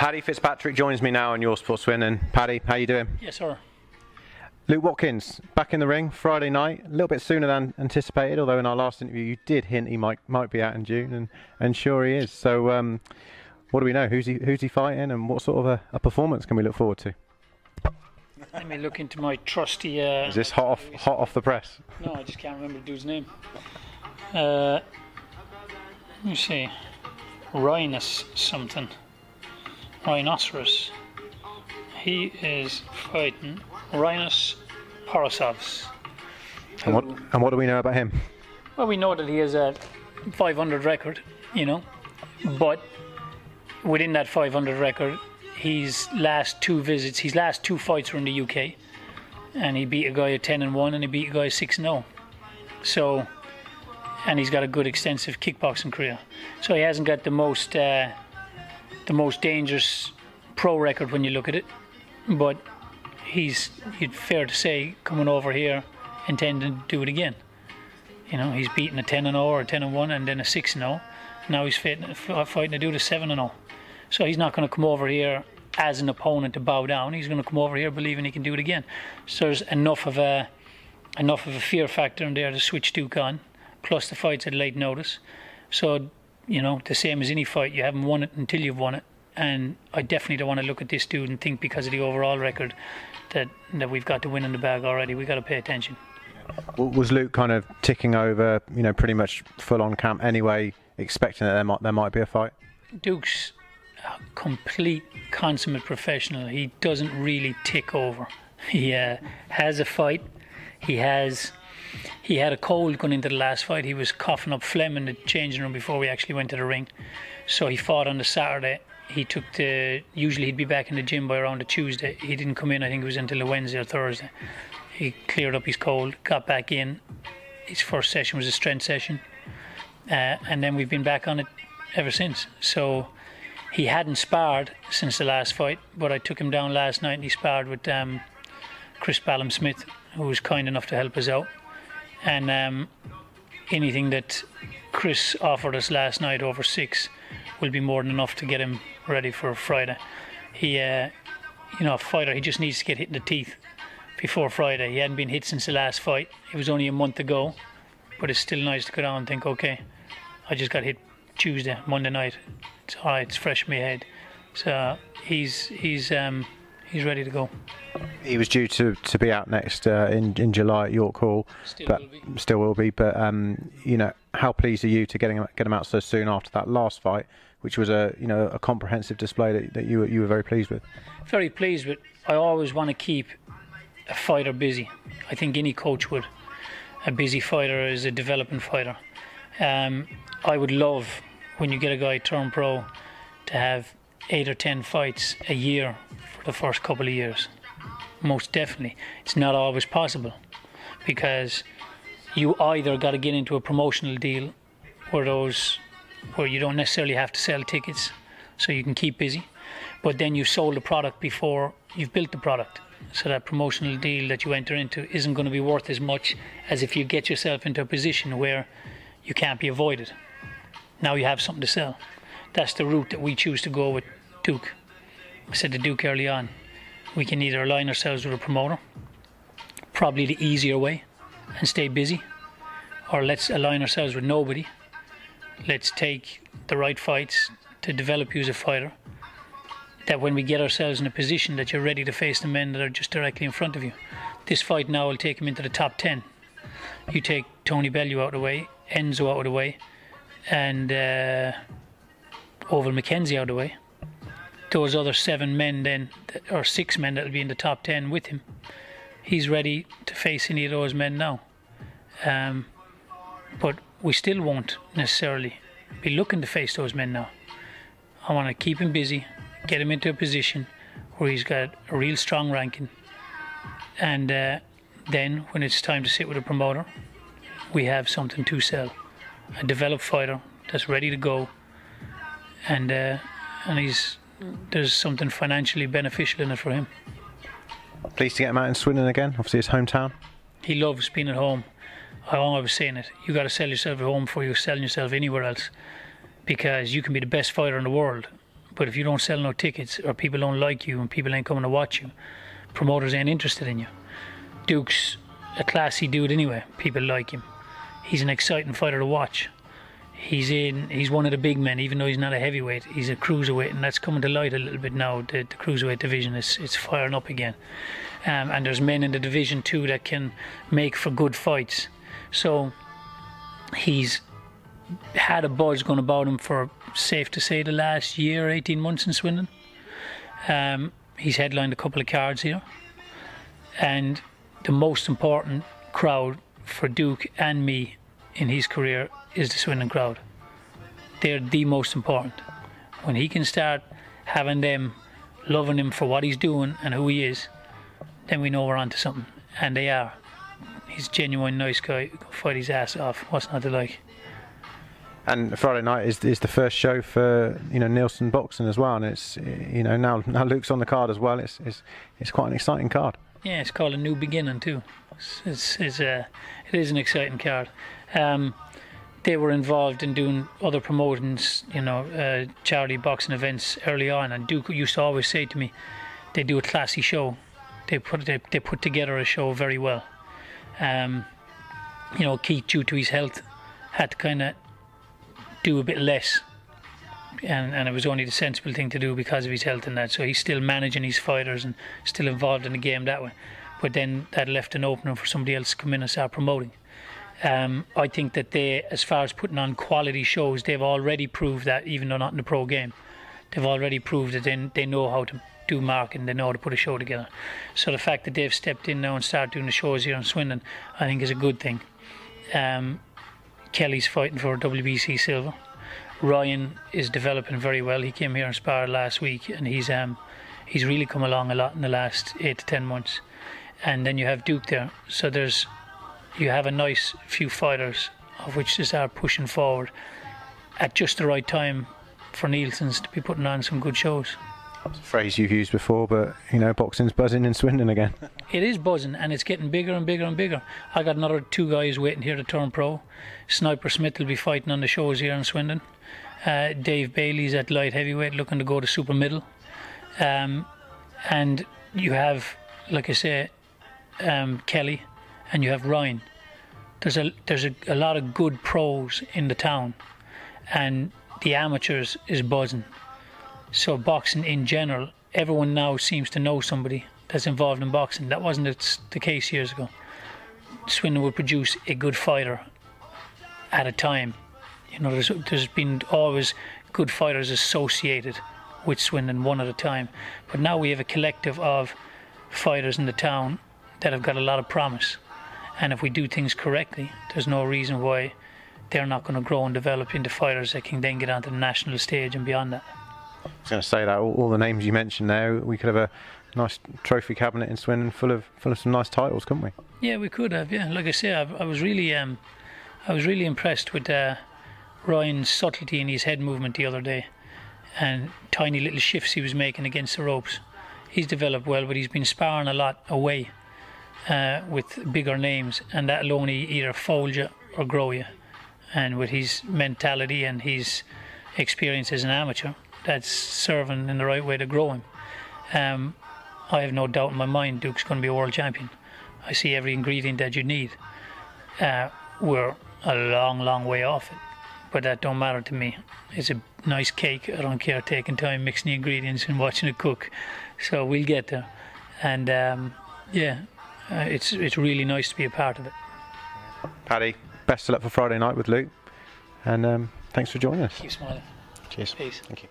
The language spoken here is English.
Paddy Fitzpatrick joins me now on Your Sports Win. And Paddy, how you doing? Yes, sir. Luke Watkins back in the ring Friday night, a little bit sooner than anticipated. Although in our last interview you did hint he might be out in June, and sure he is. So what do we know? Who's he fighting, and what sort of a performance can we look forward to? Let me look into my trusty. Is this hot off the press? No, I just can't remember the dude's name. Let me see. Rhinoceros. He is fighting Rhinos Porosovs. And what do we know about him? Well, we know that he has a 500 record, but within that 500 record, his last two fights were in the UK, and he beat a guy at 10-1, and he beat a guy at 6-0. So, and he's got a good extensive kickboxing career. So he hasn't got the most dangerous pro record when you look at it, but he's fair to say coming over here intending to do it again. He's beaten a 10-0 or a 10-1 and then a 6-0. Now he's fighting to do the 7-0. So he's not going to come over here as an opponent to bow down. He's going to come over here believing he can do it again. So there's enough of a fear factor in there to switch Duke on, plus the fight's at late notice. So, the same as any fight, you haven't won it until you've won it. And I definitely don't want to look at this dude and think because of the overall record that we've got to win in the bag already. We've got to pay attention. Was Luke kind of ticking over, pretty much full on camp anyway, expecting that there might be a fight? Duke's a complete consummate professional. He doesn't really tick over. He has a fight. He had a cold going into the last fight. He was coughing up phlegm in the changing room before we actually went to the ring. So he fought on the Saturday. Usually he'd be back in the gym by around the Tuesday. He didn't come in, I think it was until the Wednesday or Thursday. He cleared up his cold, got back in. His first session was a strength session. And then we've been back on it ever since. So he hadn't sparred since the last fight, but I took him down last night and he sparred with Chris Ballum-Smith, who was kind enough to help us out. And anything that Chris offered us last night over 6 will be more than enough to get him ready for Friday. He, a fighter, he just needs to get hit in the teeth before Friday. He hadn't been hit since the last fight. It was only a month ago, but it's still nice to go down and think, okay, I just got hit Monday night. It's all right, it's fresh in my head. So he's ready to go. He was due to be out next in July at York Hall. Still will be. But how pleased are you to get him out so soon after that last fight, which was a comprehensive display that you were very pleased with? Very pleased with. I always want to keep a fighter busy. I think any coach would. A busy fighter is a developing fighter. I would love when you get a guy turned pro to have 8 or 10 fights a year for the first couple of years. Most definitely. It's not always possible because you either got to get into a promotional deal where you don't necessarily have to sell tickets so you can keep busy, but then you've sold the product before you've built the product. So that promotional deal that you enter into isn't going to be worth as much as if you get yourself into a position where you can't be avoided. Now you have something to sell. That's the route that we choose to go with Duke. I said to Duke early on, we can either align ourselves with a promoter, probably the easier way, and stay busy, or let's align ourselves with nobody. Let's take the right fights to develop you as a fighter, that when we get ourselves in a position that you're ready to face the men that are just directly in front of you. This fight now will take him into the top 10. You take Tony Bellew out of the way, Enzo out of the way, and Oval McKenzie out of the way. Those other 7 men then, or 6 men that will be in the top 10 with him, he's ready to face any of those men now. But we still won't necessarily be looking to face those men now. I want to keep him busy, get him into a position where he's got a real strong ranking, and then when it's time to sit with a promoter, we have something to sell. A developed fighter that's ready to go, and there's something financially beneficial in it for him. Pleased to get him out in Swindon again, obviously his hometown. He loves being at home. I always saying it, you got to sell yourself at home before you're selling yourself anywhere else, because you can be the best fighter in the world, But if you don't sell no tickets, or people don't like you and people ain't coming to watch you, promoters ain't interested in you. Duke's a classy dude anyway. People like him. He's an exciting fighter to watch. He's one of the big men, even though he's not a heavyweight. He's a cruiserweight, and that's coming to light a little bit now. The cruiserweight division it's firing up again. And there's men in the division too that can make for good fights. So he's had a buzz going about him for, safe to say, the last year, 18 months in Swindon. He's headlined a couple of cards here. And the most important crowd for Duke and me in his career is the Swindon crowd. They're the most important. When he can start having them loving him for what he's doing and who he is, then we know we're onto something. And they are. He's a genuine nice guy. Fight his ass off. What's not to like? And Friday night is the first show for Nielsen Boxing as well, and it's now Luke's on the card as well. It's quite an exciting card. Yeah, it's called A New Beginning too. It is an exciting card. They were involved in doing other promotions, charity boxing events early on, and Duke used to always say to me, they do a classy show. They put together a show very well. Keith, due to his health, had to kind of do a bit less, and it was only the sensible thing to do because of his health and that. So he's still managing his fighters and still involved in the game that way. But then that left an opening for somebody else to come in and start promoting. I think that they, as far as putting on quality shows, they've already proved that, even though not in the pro game, they've already proved that they know how to do marketing, they know how to put a show together. So the fact that they've stepped in now and started doing the shows here in Swindon, I think is a good thing. Kelly's fighting for WBC silver. Ryan is developing very well. He came here and sparred last week, and he's really come along a lot in the last 8 to 10 months. And then you have Duke there, so you have a nice few fighters of which to start pushing forward at just the right time for Nielsen's to be putting on some good shows. That's a phrase you've used before, but boxing's buzzing in Swindon again. It is buzzing, and it's getting bigger and bigger and bigger. I got another 2 guys waiting here to turn pro. Sniper Smith will be fighting on the shows here in Swindon. Dave Bailey's at light heavyweight looking to go to super middle. And you have, like I say, Kelly, and you have Ryan. There's a lot of good pros in the town, and the amateurs is buzzing. So boxing in general, everyone now seems to know somebody that's involved in boxing. That wasn't the case years ago. Swindon would produce a good fighter at a time. There's been always good fighters associated with Swindon, one at a time. But now we have a collective of fighters in the town that have got a lot of promise. And if we do things correctly, there's no reason why they're not going to grow and develop into fighters that can then get onto the national stage and beyond that. I was going to say that all the names you mentioned there, we could have a nice trophy cabinet in Swindon full of some nice titles, couldn't we? Yeah, we could have. Yeah, like I say, I was really impressed with Ryan's subtlety in his head movement the other day, and tiny little shifts he was making against the ropes. He's developed well, but he's been sparring a lot away with bigger names, and that'll only either fold you or grow you. And with his mentality and his experience as an amateur, that's serving in the right way to grow him. I have no doubt in my mind Duke's going to be a world champion. I see every ingredient that you need. We're a long way off it, but that don't matter to me. It's a nice cake. I don't care taking time mixing the ingredients and watching it cook. So we'll get there. And it's really nice to be a part of it. Paddy, best of luck for Friday night with Luke, and thanks for joining us. Keep smiling. Cheers. Peace. Thank you.